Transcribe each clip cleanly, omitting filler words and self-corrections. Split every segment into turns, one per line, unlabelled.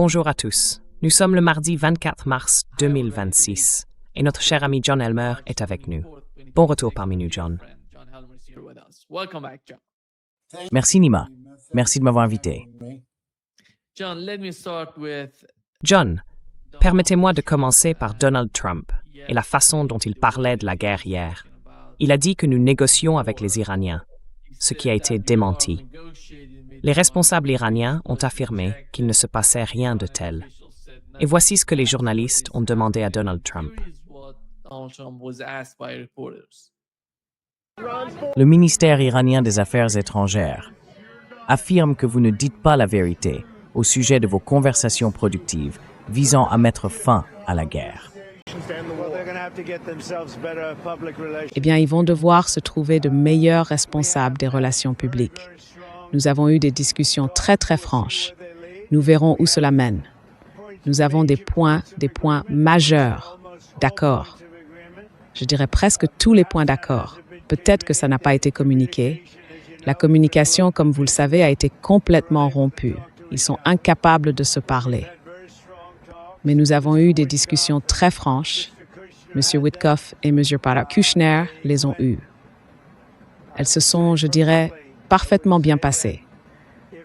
Bonjour à tous. Nous sommes le mardi 24 mars 2026 et notre cher ami John Helmer est avec nous. Bon retour parmi nous, John.
Merci Nima. Merci de m'avoir invité.
John, permettez-moi de commencer par Donald Trump et la façon dont il parlait de la guerre hier. Il a dit que nous négocions avec les Iraniens, ce qui a été démenti. Les responsables iraniens ont affirmé qu'il ne se passait rien de tel. Et voici ce que les journalistes ont demandé à Donald Trump.
Le ministère iranien des Affaires étrangères affirme que vous ne dites pas la vérité au sujet de vos conversations productives visant à mettre fin à la guerre.
Eh bien, ils vont devoir se trouver de meilleurs responsables des relations publiques. Nous avons eu des discussions très franches. Nous verrons où cela mène. Nous avons des points majeurs d'accord. Je dirais presque tous les points d'accord. Peut-être que ça n'a pas été communiqué. La communication, comme vous le savez, a été complètement rompue. Ils sont incapables de se parler. Mais nous avons eu des discussions très franches. M. Witkoff et M. Kushner les ont eues. Elles se sont, je dirais, parfaitement bien passées.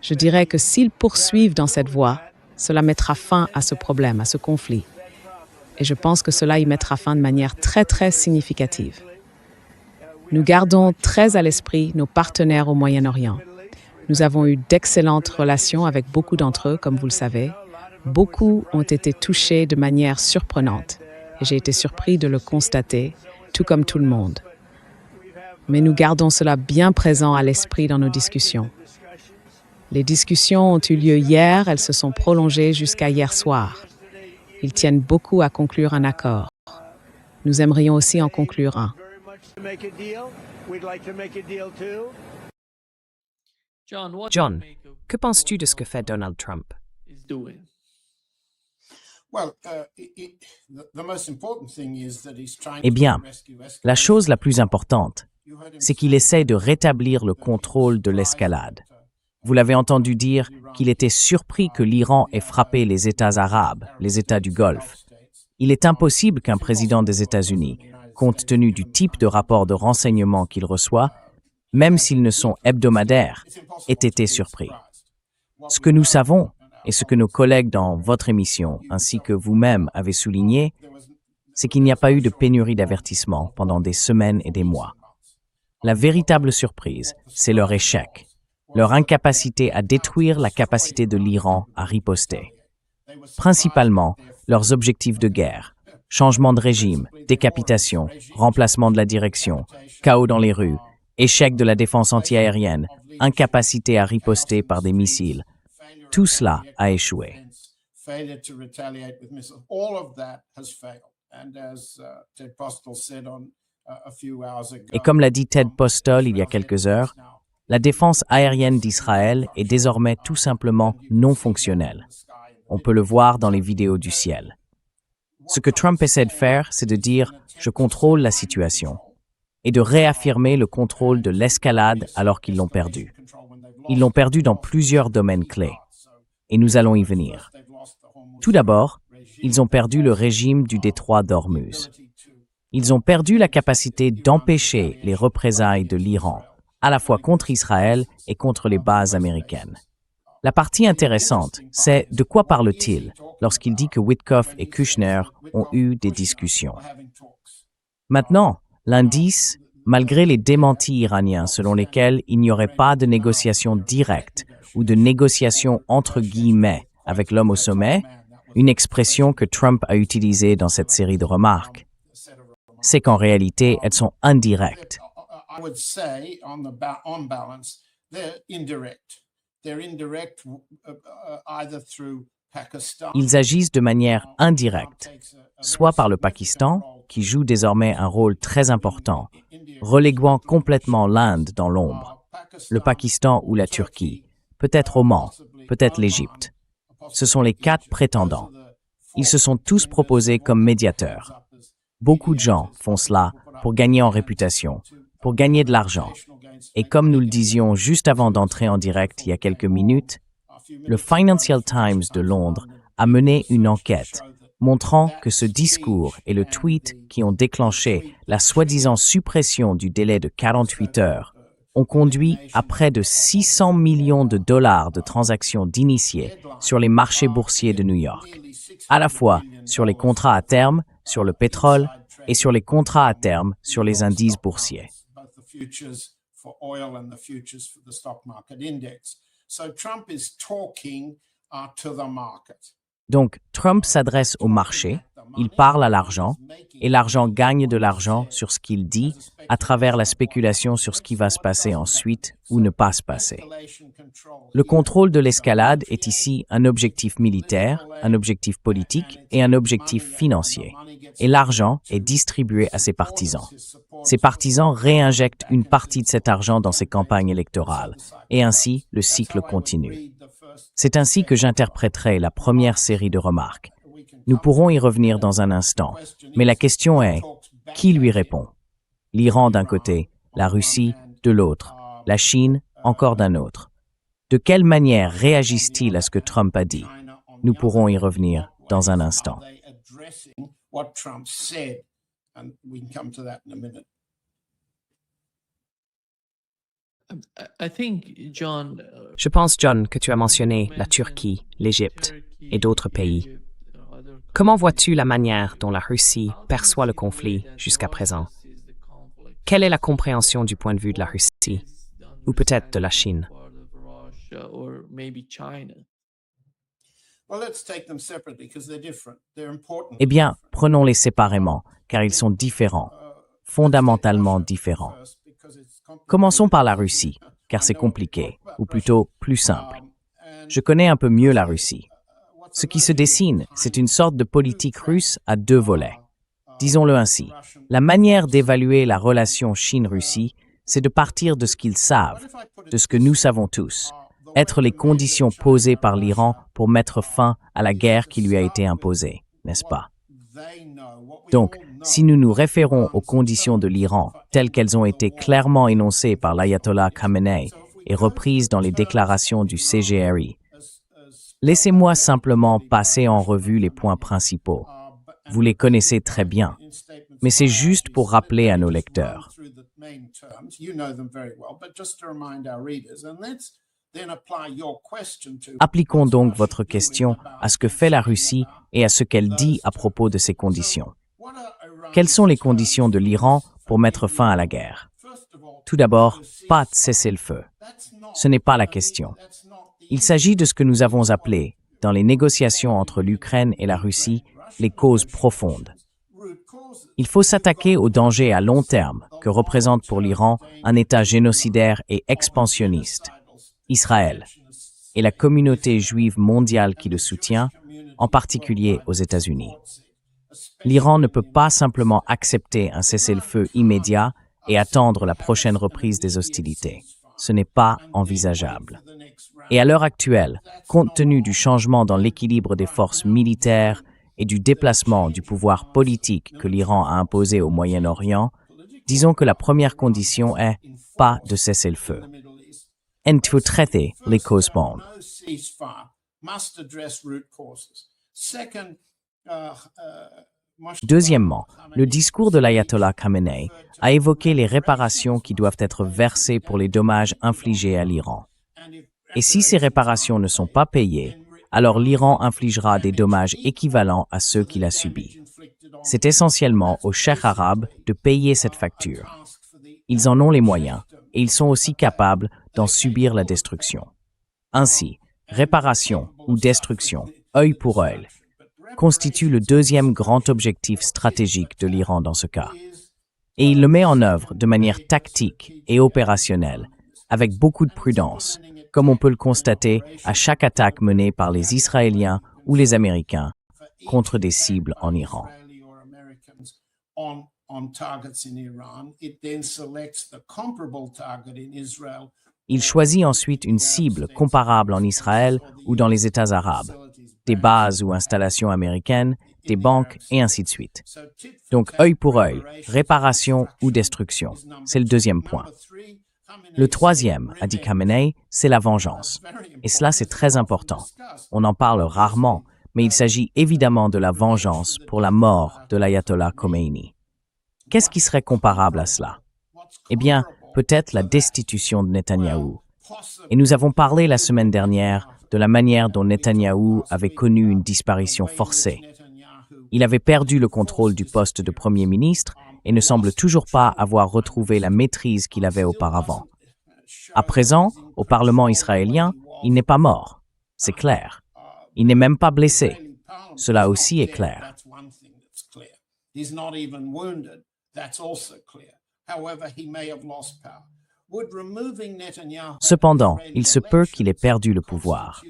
Je dirais que s'ils poursuivent dans cette voie, cela mettra fin à ce problème, à ce conflit. Et je pense que cela y mettra fin de manière très significative. Nous gardons très à l'esprit nos partenaires au Moyen-Orient. Nous avons eu d'excellentes relations avec beaucoup d'entre eux, comme vous le savez. Beaucoup ont été touchés de manière surprenante. Et j'ai été surpris de le constater, tout comme tout le monde. Mais nous gardons cela bien présent à l'esprit dans nos discussions. Les discussions ont eu lieu hier, elles se sont prolongées jusqu'à hier soir. Ils tiennent beaucoup à conclure un accord. Nous aimerions aussi en conclure un.
John, que penses-tu de ce que fait Donald Trump?
Eh bien, la chose la plus importante, c'est qu'il essaie de rétablir le contrôle de l'escalade. Vous l'avez entendu dire qu'il était surpris que l'Iran ait frappé les États arabes, les États du Golfe. Il est impossible qu'un président des États-Unis, compte tenu du type de rapport de renseignement qu'il reçoit, même s'ils ne sont hebdomadaires, ait été surpris. Ce que nous savons, et ce que nos collègues dans votre émission, ainsi que vous-même, avez souligné, c'est qu'il n'y a pas eu de pénurie d'avertissement pendant des semaines et des mois. La véritable surprise, c'est leur échec, leur incapacité à détruire la capacité de l'Iran à riposter. Principalement, leurs objectifs de guerre, changement de régime, décapitation, remplacement de la direction, chaos dans les rues, échec de la défense antiaérienne, incapacité à riposter par des missiles. Tout cela a échoué. Et comme l'a dit Ted Postol il y a quelques heures, la défense aérienne d'Israël est désormais tout simplement non fonctionnelle. On peut le voir dans les vidéos du ciel. Ce que Trump essaie de faire, c'est de dire « je contrôle la situation » et de réaffirmer le contrôle de l'escalade alors qu'ils l'ont perdu. Ils l'ont perdu dans plusieurs domaines clés. Et nous allons y venir. Tout d'abord, ils ont perdu le régime du détroit d'Ormuz. Ils ont perdu la capacité d'empêcher les représailles de l'Iran, à la fois contre Israël et contre les bases américaines. La partie intéressante, c'est de quoi parle-t-il lorsqu'il dit que Witkoff et Kushner ont eu des discussions. Maintenant, l'indice, malgré les démentis iraniens selon lesquels il n'y aurait pas de négociation directe ou de négociation entre guillemets avec l'homme au sommet, une expression que Trump a utilisée dans cette série de remarques, c'est qu'en réalité, elles sont indirectes. Ils agissent de manière indirecte, soit par le Pakistan, qui joue désormais un rôle très important, reléguant complètement l'Inde dans l'ombre, le Pakistan ou la Turquie, peut-être Oman, peut-être l'Égypte. Ce sont les 4 prétendants. Ils se sont tous proposés comme médiateurs. Beaucoup de gens font cela pour gagner en réputation, pour gagner de l'argent. Et comme nous le disions juste avant d'entrer en direct il y a quelques minutes, le Financial Times de Londres a mené une enquête montrant que ce discours et le tweet qui ont déclenché la soi-disant suppression du délai de 48 heures ont conduit à près de 600 millions de dollars de transactions d'initiés sur les marchés boursiers de New York, à la fois sur les contrats à terme, sur le pétrole et sur les contrats à terme sur les indices boursiers. Donc, Trump s'adresse au marché, il parle à l'argent, et l'argent gagne de l'argent sur ce qu'il dit à travers la spéculation sur ce qui va se passer ensuite ou ne pas se passer. Le contrôle de l'escalade est ici un objectif militaire, un objectif politique et un objectif financier. Et l'argent est distribué à ses partisans. Ces partisans réinjectent une partie de cet argent dans ses campagnes électorales, et ainsi le cycle continue. C'est ainsi que j'interpréterai la première série de remarques. Nous pourrons y revenir dans un instant, mais la question est, qui lui répond? L'Iran d'un côté, la Russie de l'autre, la Chine encore d'un autre. De quelle manière réagissent-ils à ce que Trump a dit? Nous pourrons y revenir dans un instant.
Je pense, John, que tu as mentionné la Turquie, l'Égypte et d'autres pays. Comment vois-tu la manière dont la Russie perçoit le conflit jusqu'à présent? Quelle est la compréhension du point de vue de la Russie, ou peut-être de la Chine?
Eh bien, prenons-les séparément, car ils sont différents, fondamentalement différents. Commençons par la Russie, car c'est compliqué, ou plutôt plus simple. Je connais un peu mieux la Russie. Ce qui se dessine, c'est une sorte de politique russe à deux volets. Disons-le ainsi, la manière d'évaluer la relation Chine-Russie, c'est de partir de ce qu'ils savent, de ce que nous savons tous, être les conditions posées par l'Iran pour mettre fin à la guerre qui lui a été imposée, n'est-ce pas? Donc, si nous nous référons aux conditions de l'Iran telles qu'elles ont été clairement énoncées par l'ayatollah Khamenei et reprises dans les déclarations du CGRI, laissez-moi simplement passer en revue les points principaux. Vous les connaissez très bien, mais c'est juste pour rappeler à nos lecteurs. Appliquons donc votre question à ce que fait la Russie et à ce qu'elle dit à propos de ces conditions. Quelles sont les conditions de l'Iran pour mettre fin à la guerre? Tout d'abord, pas de cessez-le-feu. Ce n'est pas la question. Il s'agit de ce que nous avons appelé, dans les négociations entre l'Ukraine et la Russie, les causes profondes. Il faut s'attaquer aux dangers à long terme que représente pour l'Iran un État génocidaire et expansionniste, Israël, et la communauté juive mondiale qui le soutient, en particulier aux États-Unis. L'Iran ne peut pas simplement accepter un cessez-le-feu immédiat et attendre la prochaine reprise des hostilités. Ce n'est pas envisageable. Et à l'heure actuelle, compte tenu du changement dans l'équilibre des forces militaires et du déplacement du pouvoir politique que l'Iran a imposé au Moyen-Orient, disons que la première condition est pas de cessez-le-feu. Il faut traiter les causes bonnes. Deuxièmement, le discours de l'ayatollah Khamenei a évoqué les réparations qui doivent être versées pour les dommages infligés à l'Iran. Et si ces réparations ne sont pas payées, alors l'Iran infligera des dommages équivalents à ceux qu'il a subis. C'est essentiellement aux cheikhs arabes de payer cette facture. Ils en ont les moyens et ils sont aussi capables d'en subir la destruction. Ainsi, réparation ou destruction, œil pour œil, constitue le deuxième grand objectif stratégique de l'Iran dans ce cas. Et il le met en œuvre de manière tactique et opérationnelle, avec beaucoup de prudence, comme on peut le constater à chaque attaque menée par les Israéliens ou les Américains contre des cibles en Iran. Il choisit ensuite une cible comparable en Israël ou dans les États arabes, des bases ou installations américaines, des banques et ainsi de suite. Donc, œil pour œil, réparation ou destruction, c'est le deuxième point. Le troisième, a dit Khamenei, c'est la vengeance. Et cela, c'est très important. On en parle rarement, mais il s'agit évidemment de la vengeance pour la mort de l'ayatollah Khomeini. Qu'est-ce qui serait comparable à cela? Eh bien, peut-être la destitution de Netanyahou. Et nous avons parlé la semaine dernière de la manière dont Netanyahou avait connu une disparition forcée. Il avait perdu le contrôle du poste de Premier ministre et ne semble toujours pas avoir retrouvé la maîtrise qu'il avait auparavant. À présent, au Parlement israélien, il n'est pas mort. C'est clair. Il n'est même pas blessé. Cela aussi est clair. Cependant, il se peut qu'il ait perdu le pouvoir.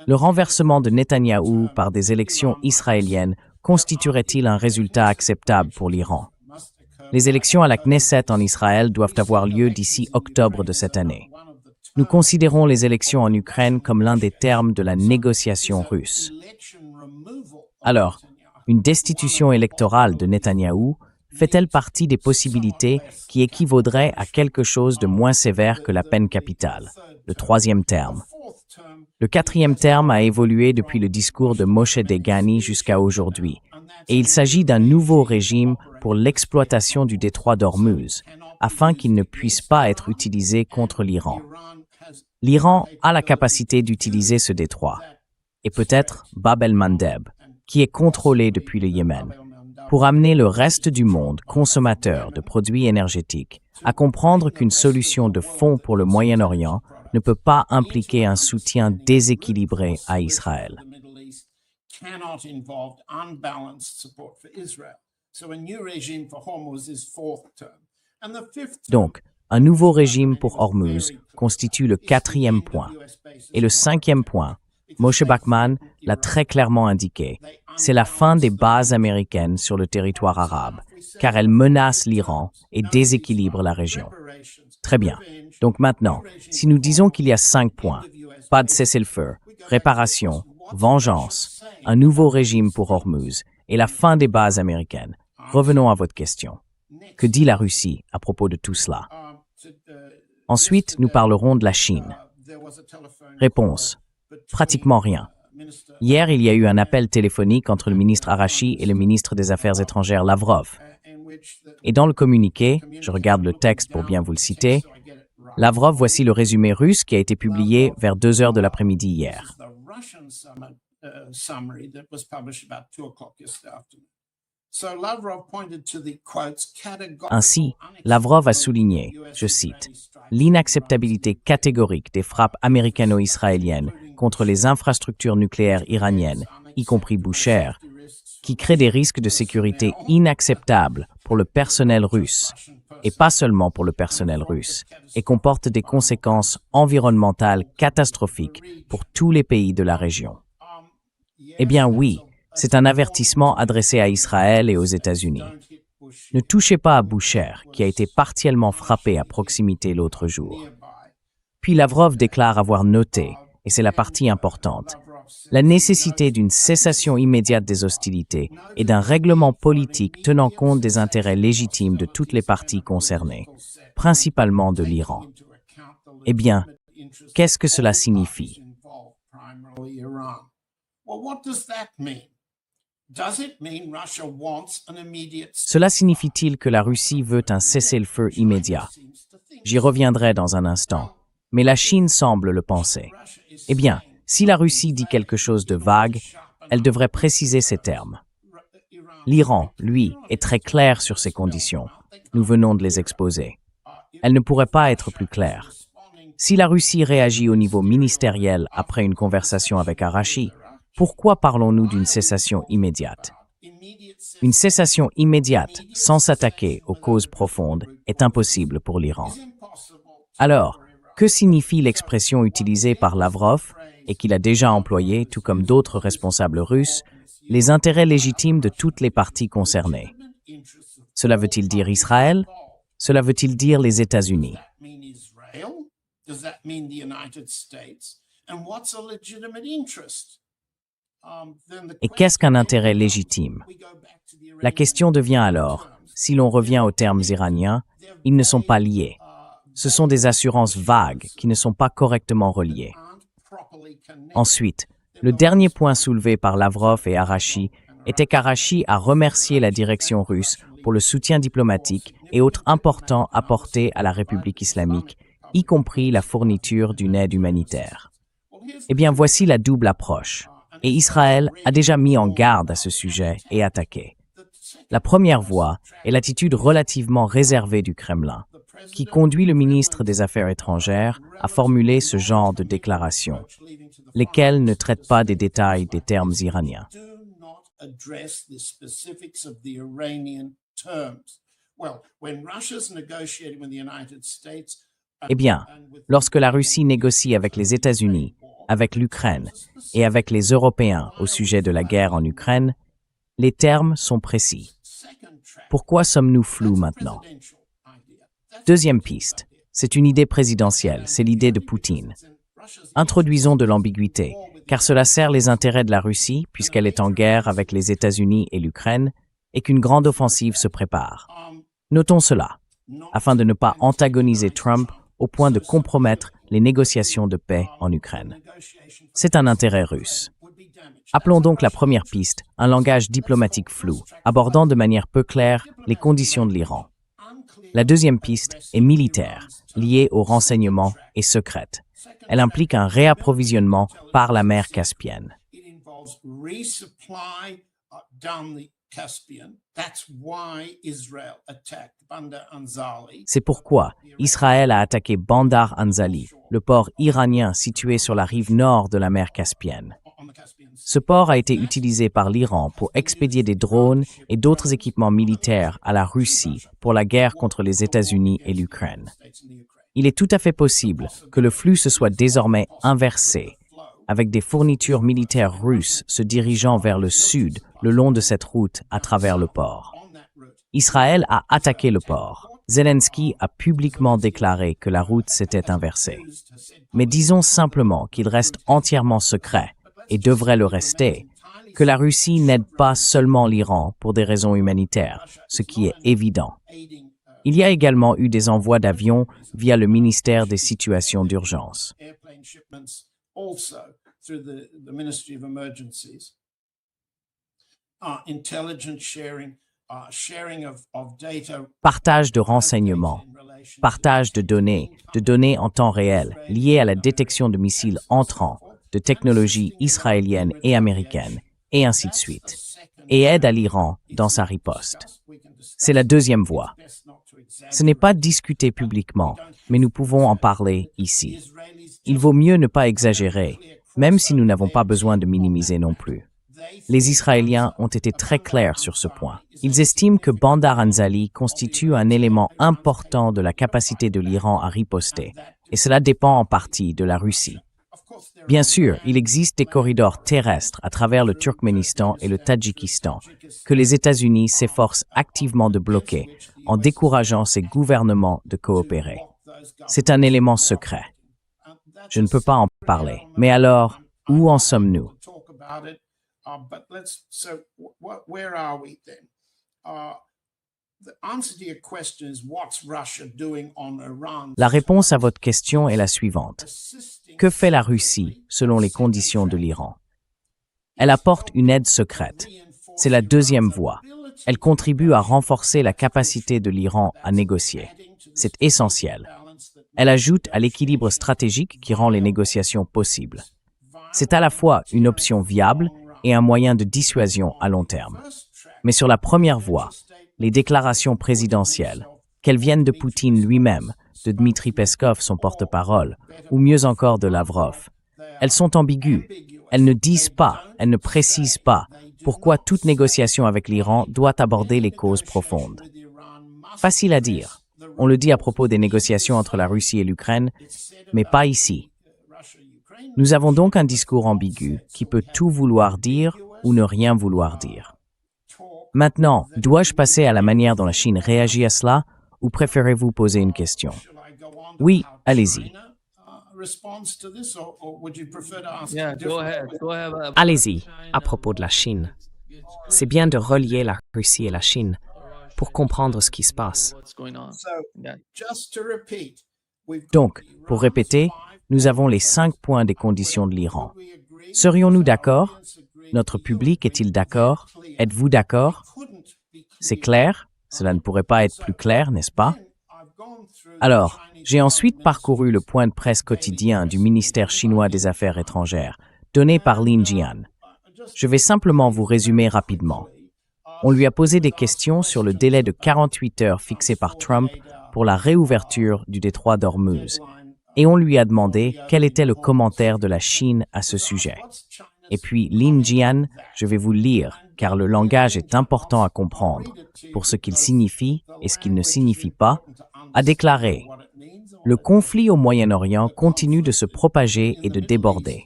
Le renversement de Netanyahou par des élections israéliennes constituerait-il un résultat acceptable pour l'Iran? Les élections à la Knesset en Israël doivent avoir lieu d'ici octobre de cette année. Nous considérons les élections en Ukraine comme l'un des termes de la négociation russe. Alors, une destitution électorale de Netanyahou fait-elle partie des possibilités qui équivaudraient à quelque chose de moins sévère que la peine capitale, le troisième terme? Le quatrième terme a évolué depuis le discours de Moshe Degani jusqu'à aujourd'hui, et il s'agit d'un nouveau régime pour l'exploitation du détroit d'Ormuz, afin qu'il ne puisse pas être utilisé contre l'Iran. L'Iran a la capacité d'utiliser ce détroit, et peut-être Bab el-Mandeb, qui est contrôlé depuis le Yémen, pour amener le reste du monde consommateur de produits énergétiques à comprendre qu'une solution de fond pour le Moyen-Orient ne peut pas impliquer un soutien déséquilibré à Israël. Donc, un nouveau régime pour Hormuz constitue le quatrième point. Et le cinquième point, Moshe Bachmann l'a très clairement indiqué, c'est la fin des bases américaines sur le territoire arabe, car elles menacent l'Iran et déséquilibrent la région. Très bien. Donc maintenant, si nous disons qu'il y a 5 points, pas de cessez-le-feu, réparation, vengeance, un nouveau régime pour Hormuz et la fin des bases américaines, revenons à votre question. Que dit la Russie à propos de tout cela? Ensuite, nous parlerons de la Chine. Réponse. Pratiquement rien. Hier, il y a eu un appel téléphonique entre le ministre Arashi et le ministre des Affaires étrangères Lavrov. Et dans le communiqué, je regarde le texte pour bien vous le citer, Lavrov, voici le résumé russe qui a été publié vers 2 heures de l'après-midi hier. Ainsi, Lavrov a souligné, je cite, l'inacceptabilité catégorique des frappes américano-israéliennes contre les infrastructures nucléaires iraniennes, y compris Bushehr, qui créent des risques de sécurité inacceptables pour le personnel russe, et pas seulement pour le personnel russe, et comportent des conséquences environnementales catastrophiques pour tous les pays de la région. Eh bien oui, c'est un avertissement adressé à Israël et aux États-Unis. Ne touchez pas à Bushehr, qui a été partiellement frappé à proximité l'autre jour. Puis Lavrov déclare avoir noté, et c'est la partie importante, la nécessité d'une cessation immédiate des hostilités et d'un règlement politique tenant compte des intérêts légitimes de toutes les parties concernées, principalement de l'Iran. Eh bien, qu'est-ce que cela signifie? Cela signifie-t-il que la Russie veut un cessez-le-feu immédiat? J'y reviendrai dans un instant, mais la Chine semble le penser. Eh bien, si la Russie dit quelque chose de vague, elle devrait préciser ses termes. L'Iran, lui, est très clair sur ses conditions. Nous venons de les exposer. Elle ne pourrait pas être plus claire. Si la Russie réagit au niveau ministériel après une conversation avec Arashi, pourquoi parlons-nous d'une cessation immédiate? Une cessation immédiate, sans s'attaquer aux causes profondes, est impossible pour l'Iran. Alors, que signifie l'expression utilisée par Lavrov, et qu'il a déjà employée, tout comme d'autres responsables russes, les intérêts légitimes de toutes les parties concernées? Cela veut-il dire Israël? Cela veut-il dire les États-Unis? Et qu'est-ce qu'un intérêt légitime? La question devient alors, si l'on revient aux termes iraniens, ils ne sont pas liés. Ce sont des assurances vagues qui ne sont pas correctement reliées. Ensuite, Le dernier point soulevé par Lavrov et Arachi était qu'Arachi a remercié la direction russe pour le soutien diplomatique et autres importants apportés à la République islamique, y compris la fourniture d'une aide humanitaire. Eh bien, voici la double approche. Et Israël a déjà mis en garde à ce sujet et attaqué. La première voie est l'attitude relativement réservée du Kremlin, qui conduit le ministre des Affaires étrangères à formuler ce genre de déclarations, lesquelles ne traitent pas des détails des termes iraniens. Eh bien, lorsque la Russie négocie avec les États-Unis, avec l'Ukraine et avec les Européens au sujet de la guerre en Ukraine, les termes sont précis. Pourquoi sommes-nous flous maintenant? Deuxième piste, c'est une idée présidentielle, c'est l'idée de Poutine. Introduisons de l'ambiguïté, car cela sert les intérêts de la Russie puisqu'elle est en guerre avec les États-Unis et l'Ukraine et qu'une grande offensive se prépare. Notons cela, afin de ne pas antagoniser Trump au point de compromettre les négociations de paix en Ukraine. C'est un intérêt russe. Appelons donc la première piste un langage diplomatique flou, abordant de manière peu claire les conditions de l'Iran. La deuxième piste est militaire, liée aux renseignements et secrète. Elle implique un réapprovisionnement par la mer Caspienne. C'est pourquoi Israël a attaqué Bandar Anzali, le port iranien situé sur la rive nord de la mer Caspienne. Ce port a été utilisé par l'Iran pour expédier des drones et d'autres équipements militaires à la Russie pour la guerre contre les États-Unis et l'Ukraine. Il est tout à fait possible que le flux se soit désormais inversé, avec des fournitures militaires russes se dirigeant vers le sud le long de cette route à travers le port. Israël a attaqué le port. Zelensky a publiquement déclaré que la route s'était inversée. Mais disons simplement qu'il reste entièrement secret, et devrait le rester, que la Russie n'aide pas seulement l'Iran pour des raisons humanitaires, ce qui est évident. Il y a également eu des envois d'avions via le ministère des Situations d'urgence. Partage de renseignements, partage de données en temps réel liées à la détection de missiles entrants, de technologies israéliennes et américaines, et ainsi de suite, et aide à l'Iran dans sa riposte. C'est la deuxième voie. Ce n'est pas discuté publiquement, mais nous pouvons en parler ici. Il vaut mieux ne pas exagérer, même si nous n'avons pas besoin de minimiser non plus. Les Israéliens ont été très clairs sur ce point. Ils estiment que Bandar Anzali constitue un élément important de la capacité de l'Iran à riposter, et cela dépend en partie de la Russie. Bien sûr, il existe des corridors terrestres à travers le Turkménistan et le Tadjikistan que les États-Unis s'efforcent activement de bloquer en décourageant ces gouvernements de coopérer. C'est un élément secret. Je ne peux pas en parler. Mais alors, où en sommes-nous? La réponse à votre question est la suivante. Que fait la Russie selon les conditions de l'Iran? Elle apporte une aide secrète. C'est la deuxième voie. Elle contribue à renforcer la capacité de l'Iran à négocier. C'est essentiel. Elle ajoute à l'équilibre stratégique qui rend les négociations possibles. C'est à la fois une option viable et un moyen de dissuasion à long terme. Mais sur la première voie, les déclarations présidentielles, qu'elles viennent de Poutine lui-même, de Dmitri Peskov, son porte-parole, ou mieux encore de Lavrov, elles sont ambiguës. Elles ne disent pas, elles ne précisent pas pourquoi toute négociation avec l'Iran doit aborder les causes profondes. Facile à dire. On le dit à propos des négociations entre la Russie et l'Ukraine, mais pas ici. Nous avons donc un discours ambigu qui peut tout vouloir dire ou ne rien vouloir dire. Maintenant, dois-je passer à la manière dont la Chine réagit à cela ou préférez-vous poser une question? Oui, allez-y.
Allez-y, à propos de la Chine. C'est bien de relier la Russie et la Chine pour comprendre ce qui se passe.
Donc, pour répéter, nous avons les 5 points des conditions de l'Iran. Serions-nous d'accord? Notre public est-il d'accord? Êtes-vous d'accord? C'est clair? Cela ne pourrait pas être plus clair, n'est-ce pas? Alors, j'ai ensuite parcouru le point de presse quotidien du ministère chinois des Affaires étrangères, donné par Lin Jian. Je vais simplement vous résumer rapidement. On lui a posé des questions sur le délai de 48 heures fixé par Trump pour la réouverture du détroit d'Ormuz, et on lui a demandé quel était le commentaire de la Chine à ce sujet. Et puis Lin Jian, je vais vous le lire, car le langage est important à comprendre pour ce qu'il signifie et ce qu'il ne signifie pas, a déclaré « Le conflit au Moyen-Orient continue de se propager et de déborder.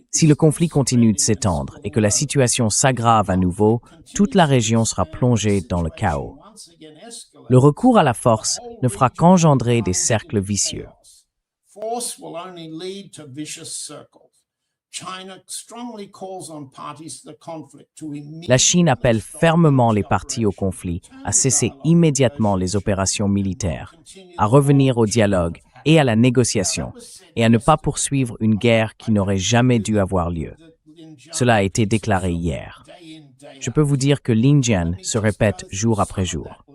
Si le conflit continue de s'étendre et que la situation s'aggrave à nouveau, toute la région sera plongée dans le chaos. Le recours à la force ne fera qu'engendrer des cercles vicieux. La Chine appelle fermement les parties au conflit à cesser immédiatement les opérations militaires, à revenir au dialogue et à la négociation, et à ne pas poursuivre une guerre qui n'aurait jamais dû avoir lieu. Cela a été déclaré hier. Je peux vous dire que Lin Jian se répète jour après jour.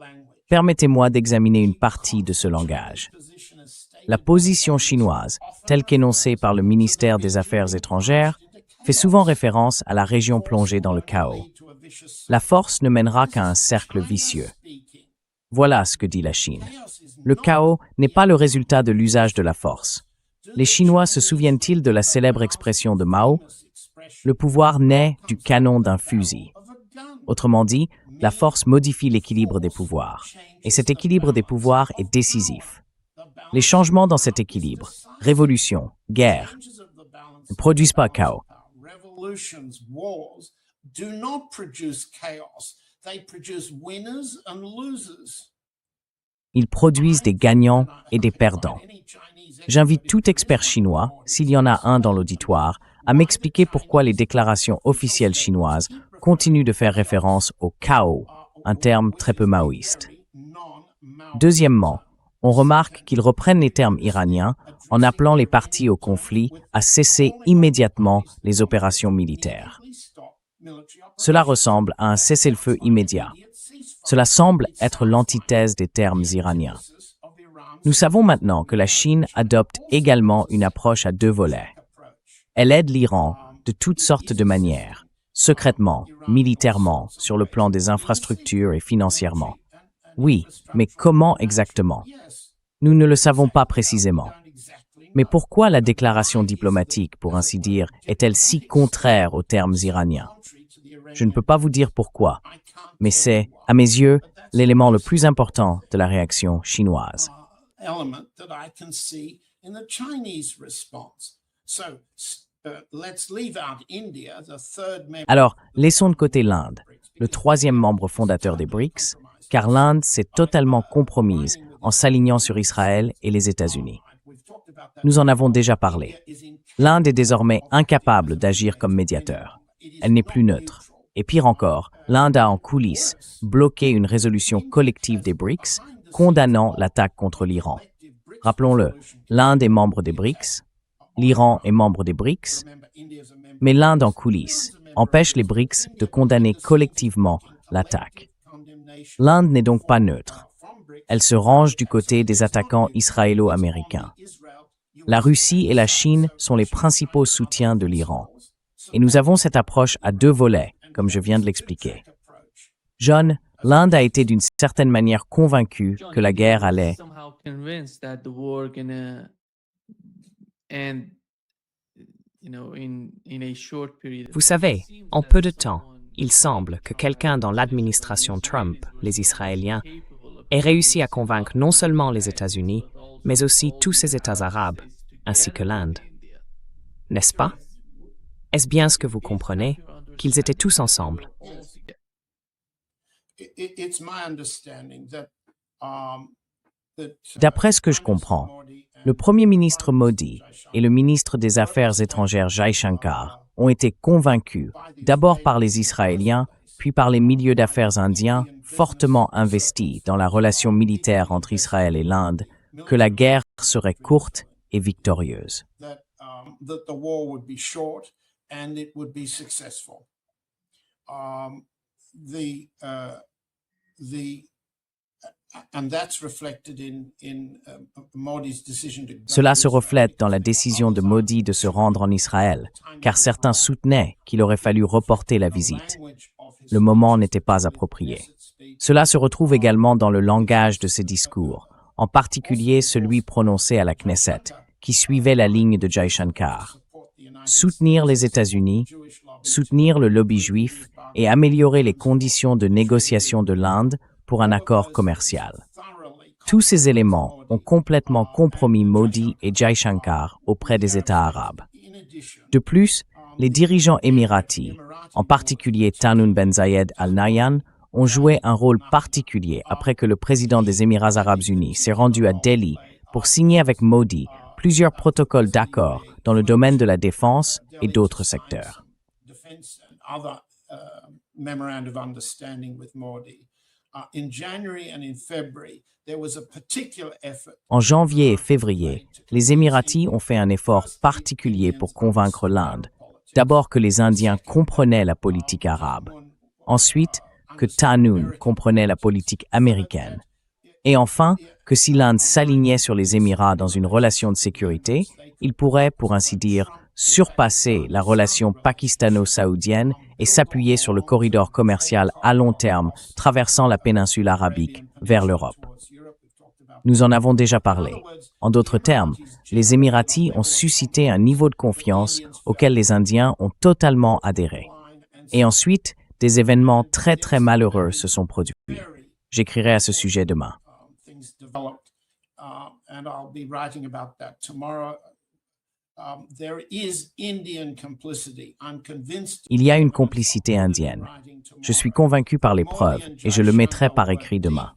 Permettez-moi d'examiner une partie de ce langage. La position chinoise, telle qu'énoncée par le ministère des Affaires étrangères, fait souvent référence à la région plongée dans le chaos. La force ne mènera qu'à un cercle vicieux. Voilà ce que dit la Chine. Le chaos n'est pas le résultat de l'usage de la force. Les Chinois se souviennent-ils de la célèbre expression de Mao? Le pouvoir naît du canon d'un fusil. Autrement dit, la force modifie l'équilibre des pouvoirs, et cet équilibre des pouvoirs est décisif. Les changements dans cet équilibre, révolution, guerre, ne produisent pas chaos. Ils produisent des gagnants et des perdants. J'invite tout expert chinois, s'il y en a un dans l'auditoire, à m'expliquer pourquoi les déclarations officielles chinoises continuent de faire référence au chaos, un terme très peu maoïste. Deuxièmement, on remarque qu'ils reprennent les termes iraniens en appelant les parties au conflit à cesser immédiatement les opérations militaires. Cela ressemble à un cessez-le-feu immédiat. Cela semble être l'antithèse des termes iraniens. Nous savons maintenant que la Chine adopte également une approche à deux volets. Elle aide l'Iran de toutes sortes de manières, secrètement, militairement, sur le plan des infrastructures et financièrement. Oui, mais comment exactement? Nous ne le savons pas précisément. Mais pourquoi la déclaration diplomatique, pour ainsi dire, est-elle si contraire aux termes iraniens? Je ne peux pas vous dire pourquoi, mais c'est, à mes yeux, l'élément le plus important de la réaction chinoise. Alors, laissons de côté l'Inde, le troisième membre fondateur des BRICS, car l'Inde s'est totalement compromise en s'alignant sur Israël et les États-Unis. Nous en avons déjà parlé. L'Inde est désormais incapable d'agir comme médiateur. Elle n'est plus neutre. Et pire encore, l'Inde a en coulisses bloqué une résolution collective des BRICS condamnant l'attaque contre l'Iran. Rappelons-le, l'Inde est membre des BRICS, l'Iran est membre des BRICS, mais l'Inde en coulisses empêche les BRICS de condamner collectivement l'attaque. L'Inde n'est donc pas neutre. Elle se range du côté des attaquants israélo-américains. La Russie et la Chine sont les principaux soutiens de l'Iran. Et nous avons cette approche à deux volets, comme je viens de l'expliquer. John, l'Inde a été d'une certaine manière convaincue que la guerre allait
Vous savez, en peu de temps, il semble que quelqu'un dans l'administration Trump, les Israéliens, ait réussi à convaincre non seulement les États-Unis, mais aussi tous ces États arabes, ainsi que l'Inde. N'est-ce pas? Est-ce bien ce que vous comprenez, qu'ils étaient tous ensemble?
D'après ce que je comprends, le Premier ministre Modi et le ministre des Affaires étrangères Jaishankar ont été convaincus, d'abord par les Israéliens, puis par les milieux d'affaires indiens fortement investis dans la relation militaire entre Israël et l'Inde, que la guerre serait courte et victorieuse.
and it would be successful. And that's reflected in Modi's decision to.
Cela se reflète dans la décision de Modi de se rendre en Israël, car certains soutenaient qu'il aurait fallu reporter la visite. Le moment n'était pas approprié. Cela se retrouve également dans le langage de ses discours, en particulier celui prononcé à la Knesset, qui suivait la ligne de Jaishankar. Soutenir les États-Unis, soutenir le lobby juif et améliorer les conditions de négociation de l'Inde pour un accord commercial. Tous ces éléments ont complètement compromis Modi et Jaishankar auprès des États arabes. De plus, les dirigeants émiratis, en particulier Tahnoun Ben Zayed Al Nahyan, ont joué un rôle particulier après que le président des Émirats arabes unis s'est rendu à Delhi pour signer avec Modi plusieurs protocoles d'accord dans le domaine de la défense et d'autres secteurs. En janvier et février, les Émiratis ont fait un effort particulier pour convaincre l'Inde, d'abord que les Indiens comprenaient la politique arabe, ensuite que Tahnoun comprenait la politique américaine, et enfin que si l'Inde s'alignait sur les Émirats dans une relation de sécurité, il pourrait, pour ainsi dire, surpasser la relation pakistano-saoudienne et s'appuyer sur le corridor commercial à long terme traversant la péninsule arabique vers l'Europe. Nous en avons déjà parlé. En d'autres termes, les Émiratis ont suscité un niveau de confiance auquel les Indiens ont totalement adhéré. Et ensuite, des événements très très malheureux se sont produits. J'écrirai à ce sujet demain. Il y a une complicité indienne. Je suis convaincu par les preuves et je le mettrai par écrit demain.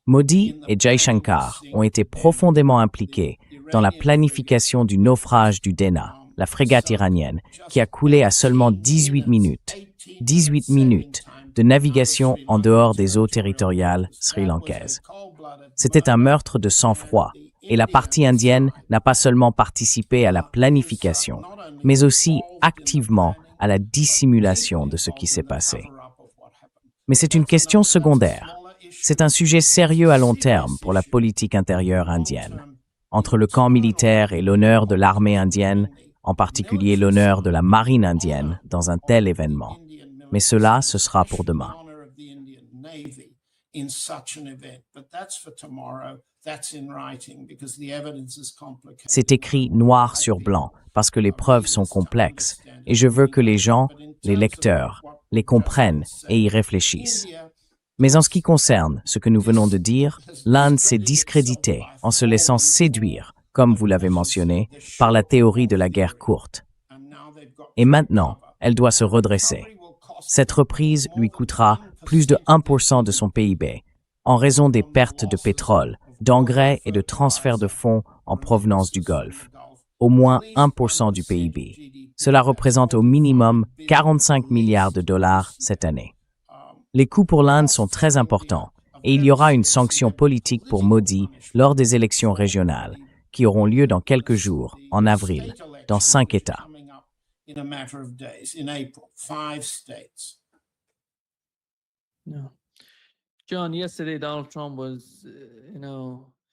Modi et Jaishankar ont été profondément impliqués dans la planification du naufrage du Dena, la frégate iranienne, qui a coulé à seulement 18 minutes de navigation en dehors des eaux territoriales sri-lankaises. C'était un meurtre de sang-froid, et la partie indienne n'a pas seulement participé à la planification, mais aussi activement à la dissimulation de ce qui s'est passé. Mais c'est une question secondaire. C'est un sujet sérieux à long terme pour la politique intérieure indienne. Entre le camp militaire et l'honneur de l'armée indienne, en particulier l'honneur de la marine indienne dans un tel événement. Mais cela, ce sera pour demain. C'est écrit noir sur blanc parce que les preuves sont complexes et je veux que les gens, les lecteurs, les comprennent et y réfléchissent. Mais en ce qui concerne ce que nous venons de dire, l'Inde s'est discréditée en se laissant séduire, comme vous l'avez mentionné, par la théorie de la guerre courte. Et maintenant, elle doit se redresser. Cette reprise lui coûtera plus de 1% de son PIB, en raison des pertes de pétrole, d'engrais et de transferts de fonds en provenance du Golfe. Au moins 1% du PIB. Cela représente au minimum 45 milliards de dollars cette année. Les coûts pour l'Inde sont très importants et il y aura une sanction politique pour Modi lors des élections régionales qui auront lieu dans quelques jours, en avril, dans 5 États.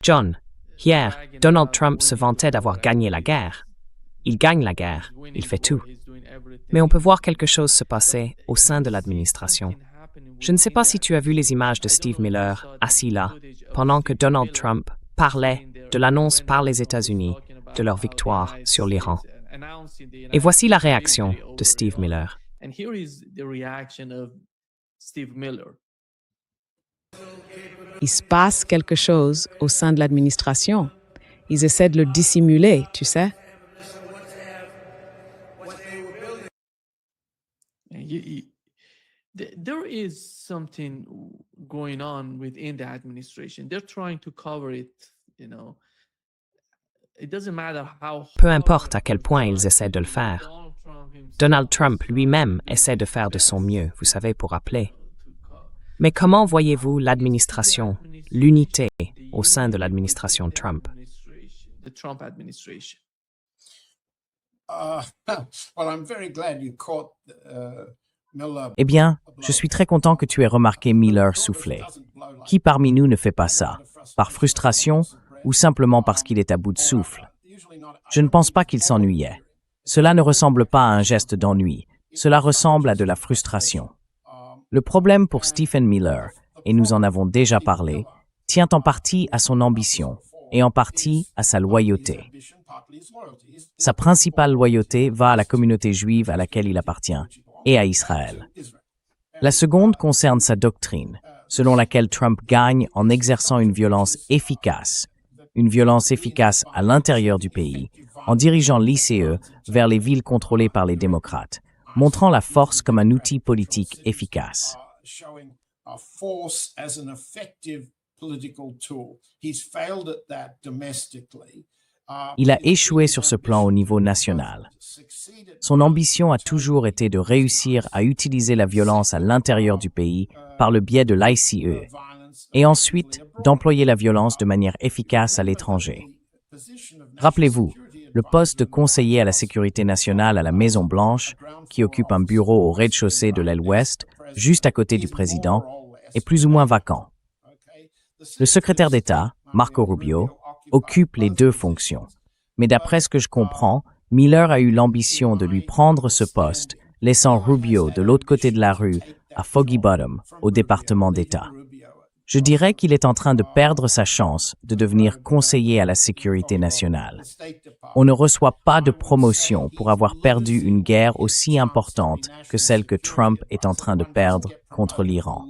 John, hier, Donald Trump se vantait d'avoir gagné la guerre. Il gagne la guerre, il fait tout. Mais on peut voir quelque chose se passer au sein de l'administration. Je ne sais pas si tu as vu les images de Steve Miller assis là, pendant que Donald Trump parlait de l'annonce par les États-Unis de leur victoire sur l'Iran. Et voici la réaction de Steve Miller.
Il se passe quelque chose au sein de l'administration. Ils essaient de le dissimuler, tu sais.
There is something going on within the administration. They're trying to cover it, you know. It doesn't matter how.
Peu importe à quel point ils essaient de le faire. Donald Trump lui-même essaie de faire de son mieux, vous savez, pour appeler. Mais comment voyez-vous l'administration, l'unité au sein de l'administration Trump?
Well, I'm very glad you caught Miller.
Eh bien, je suis très content que tu aies remarqué Miller souffler. Qui parmi nous ne fait pas ça? Par frustration ou simplement parce qu'il est à bout de souffle? Je ne pense pas qu'il s'ennuyait. Cela ne ressemble pas à un geste d'ennui. Cela ressemble à de la frustration. Le problème pour Stephen Miller, et nous en avons déjà parlé, tient en partie à son ambition et en partie à sa loyauté. Sa principale loyauté va à la communauté juive à laquelle il appartient et à Israël. La seconde concerne sa doctrine, selon laquelle Trump gagne en exerçant une violence efficace à l'intérieur du pays, en dirigeant l'ICE vers les villes contrôlées par les démocrates, montrant la force comme un outil politique efficace.
Showing force as an effective political tool. He's failed at that domestically.
Il a échoué sur ce plan au niveau national. Son ambition a toujours été de réussir à utiliser la violence à l'intérieur du pays par le biais de l'ICE et ensuite d'employer la violence de manière efficace à l'étranger. Rappelez-vous, le poste de conseiller à la sécurité nationale à la Maison-Blanche, qui occupe un bureau au rez-de-chaussée de l'aile ouest, juste à côté du président, est plus ou moins vacant. Le secrétaire d'État, Marco Rubio, occupe les deux fonctions. Mais d'après ce que je comprends, Miller a eu l'ambition de lui prendre ce poste, laissant Rubio de l'autre côté de la rue, à Foggy Bottom, au département d'État. Je dirais qu'il est en train de perdre sa chance de devenir conseiller à la sécurité nationale. On ne reçoit pas de promotion pour avoir perdu une guerre aussi importante que celle que Trump est en train de perdre contre l'Iran.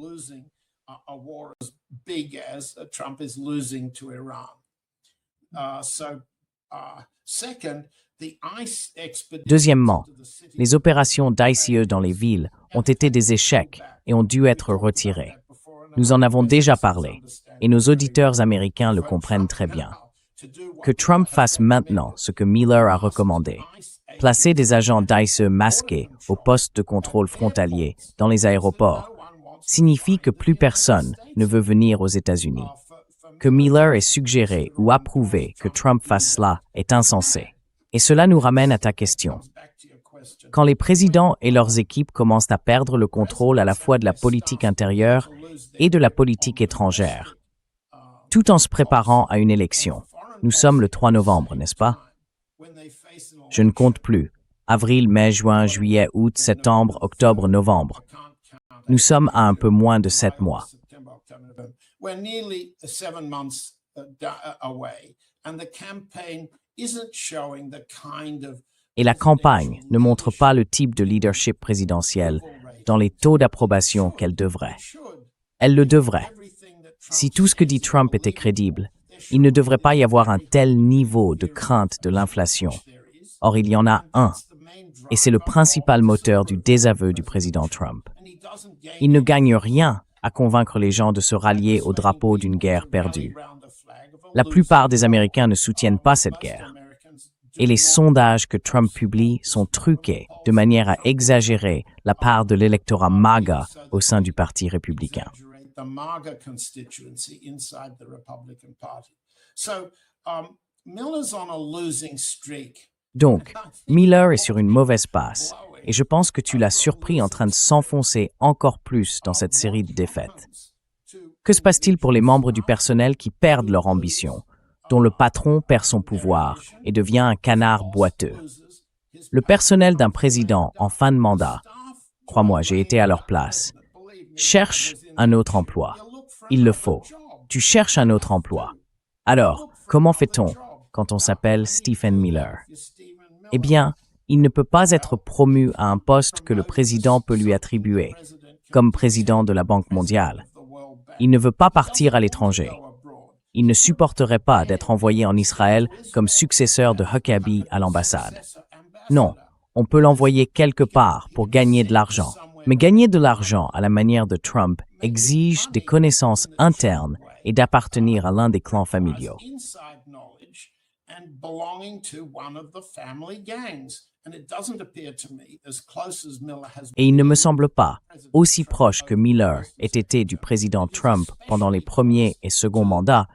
Deuxièmement, les opérations d'ICE dans les villes ont été des échecs et ont dû être retirées. Nous en avons déjà parlé, et nos auditeurs américains le comprennent très bien. Que Trump fasse maintenant ce que Miller a recommandé, placer des agents d'ICE masqués au poste de contrôle frontalier dans les aéroports, signifie que plus personne ne veut venir aux États-Unis. Que Miller ait suggéré ou approuvé que Trump fasse cela est insensé. Et cela nous ramène à ta question. Quand les présidents et leurs équipes commencent à perdre le contrôle à la fois de la politique intérieure et de la politique étrangère, tout en se préparant à une élection. Nous sommes le 3 novembre, n'est-ce pas? Je ne compte plus. Avril, mai, juin, juillet, août, septembre, octobre, novembre. Nous sommes à un peu moins de 7 mois.
We're nearly 7 months away, and the campaign isn't showing the kind of.
Et la campagne ne montre pas le type de leadership présidentiel dans les taux d'approbation qu'elle devrait. Elle le devrait. Si tout ce que dit Trump était crédible, il ne devrait pas y avoir un tel niveau de crainte de l'inflation. Or, il y en a un, et c'est le principal moteur du désaveu du président Trump. Il ne gagne rien à convaincre les gens de se rallier au drapeau d'une guerre perdue. La plupart des Américains ne soutiennent pas cette guerre. Et les sondages que Trump publie sont truqués de manière à exagérer la part de l'électorat MAGA au sein du Parti républicain. Donc, Miller est sur une mauvaise passe, et je pense que tu l'as surpris en train de s'enfoncer encore plus dans cette série de défaites. Que se passe-t-il pour les membres du personnel qui perdent leur ambition, dont le patron perd son pouvoir et devient un canard boiteux? Le personnel d'un président en fin de mandat, crois-moi, j'ai été à leur place, cherche un autre emploi. Il le faut. Tu cherches un autre emploi. Alors, comment fait-on quand on s'appelle Stephen Miller? Eh bien, il ne peut pas être promu à un poste que le président peut lui attribuer, comme président de la Banque mondiale. Il ne veut pas partir à l'étranger. Il ne supporterait pas d'être envoyé en Israël comme successeur de Huckabee à l'ambassade. Non, on peut l'envoyer quelque part pour gagner de l'argent. Mais gagner de l'argent à la manière de Trump exige des connaissances internes et d'appartenir à l'un des clans familiaux. Et il ne me semble pas, aussi proche que Miller ait été du président Trump pendant les premiers et seconds mandats,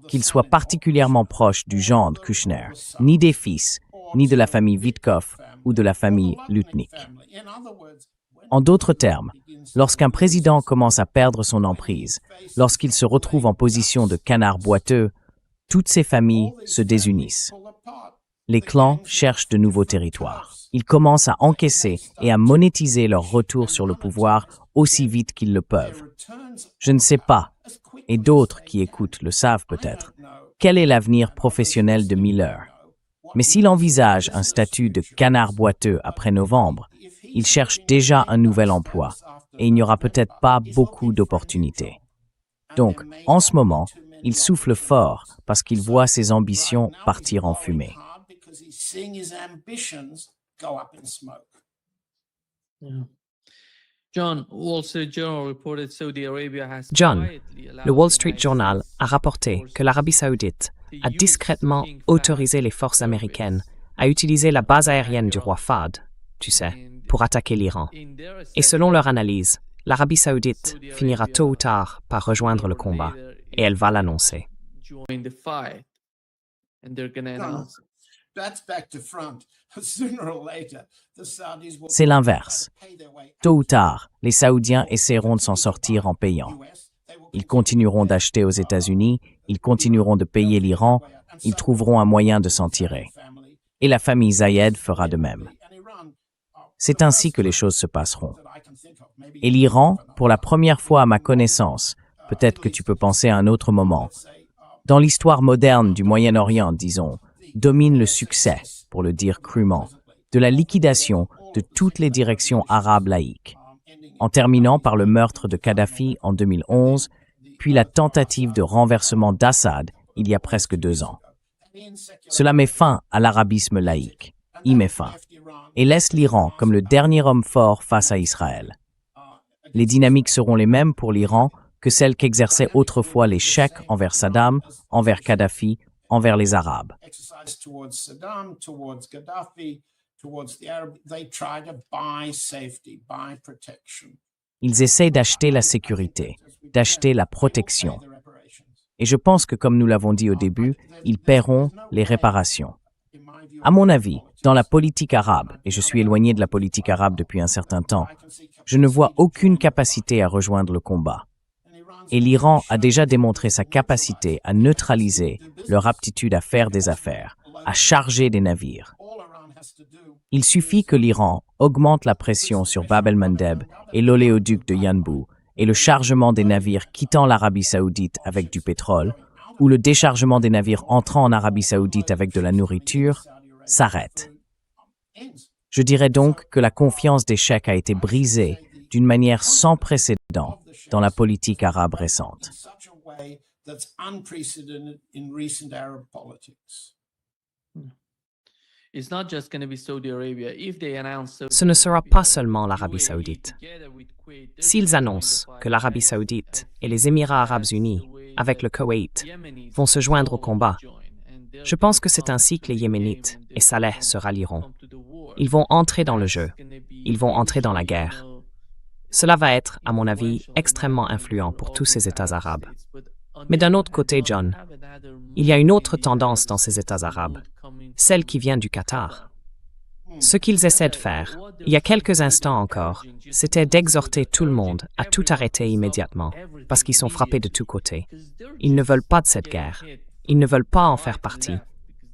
qu'il soit particulièrement proche du gendre Kushner, ni des fils, ni de la famille Vitkov ou de la famille Lutnick. En d'autres termes, lorsqu'un président commence à perdre son emprise, lorsqu'il se retrouve en position de canard boiteux, toutes ces familles se désunissent. Les clans cherchent de nouveaux territoires. Ils commencent à encaisser et à monétiser leur retour sur le pouvoir aussi vite qu'ils le peuvent. Je ne sais pas, et d'autres qui écoutent le savent peut-être, quel est l'avenir professionnel de Miller. Mais s'il envisage un statut de canard boiteux après novembre, il cherche déjà un nouvel emploi et il n'y aura peut-être pas beaucoup d'opportunités. Donc, en ce moment, il souffle fort parce qu'il voit ses ambitions partir en fumée.
John,
le Wall Street Journal a rapporté que l'Arabie saoudite a discrètement autorisé les forces américaines à utiliser la base aérienne du roi Fahd, tu sais, pour attaquer l'Iran. Et selon leur analyse, l'Arabie saoudite finira tôt ou tard par rejoindre le combat, et elle va l'annoncer.
C'est l'inverse. Tôt ou tard, les Saoudiens essaieront de s'en sortir en payant. Ils continueront d'acheter aux États-Unis, ils continueront de payer l'Iran, ils trouveront un moyen de s'en tirer. Et la famille Zayed fera de même. C'est ainsi que les choses se passeront. Et l'Iran, pour la première fois à ma connaissance, peut-être que tu peux penser à un autre moment, dans l'histoire moderne du Moyen-Orient, disons, domine le succès, pour le dire crûment, de la liquidation de toutes les directions arabes laïques, en terminant par le meurtre de Kadhafi en 2011, puis la tentative de renversement d'Assad il y a presque 2 ans. Cela met fin à l'arabisme laïque, y met fin, et laisse l'Iran comme le dernier homme fort face à Israël. Les dynamiques seront les mêmes pour l'Iran que celles qu'exerçaient autrefois les Cheikhs envers Saddam, envers Kadhafi, envers les Arabes. Ils essayent d'acheter la sécurité, d'acheter la protection. Et je pense que, comme nous l'avons dit au début, ils paieront les réparations. À mon avis, dans la politique arabe, et je suis éloigné de la politique arabe depuis un certain temps, je ne vois aucune capacité à rejoindre le combat. Et l'Iran a déjà démontré sa capacité à neutraliser leur aptitude à faire des affaires, à charger des navires. Il suffit que l'Iran augmente la pression sur Bab el-Mandeb et l'oléoduc de Yanbu et le chargement des navires quittant l'Arabie saoudite avec du pétrole, ou le déchargement des navires entrant en Arabie saoudite avec de la nourriture, s'arrête. Je dirais donc que la confiance des Cheikhs a été brisée d'une manière sans précédent dans la politique arabe récente.
Ce ne sera pas seulement l'Arabie saoudite. S'ils annoncent que l'Arabie saoudite et les Émirats arabes unis, avec le Koweït, vont se joindre au combat, je pense que c'est ainsi que les Yéménites et Saleh se rallieront. Ils vont entrer dans le jeu. Ils vont entrer dans la guerre. Cela va être, à mon avis, extrêmement influent pour tous ces États arabes. Mais d'un autre côté, John, il y a une autre tendance dans ces États arabes, celle qui vient du Qatar. Ce qu'ils essaient de faire, il y a quelques instants encore, c'était d'exhorter tout le monde à tout arrêter immédiatement, parce qu'ils sont frappés de tous côtés. Ils ne veulent pas de cette guerre. Ils ne veulent pas en faire partie.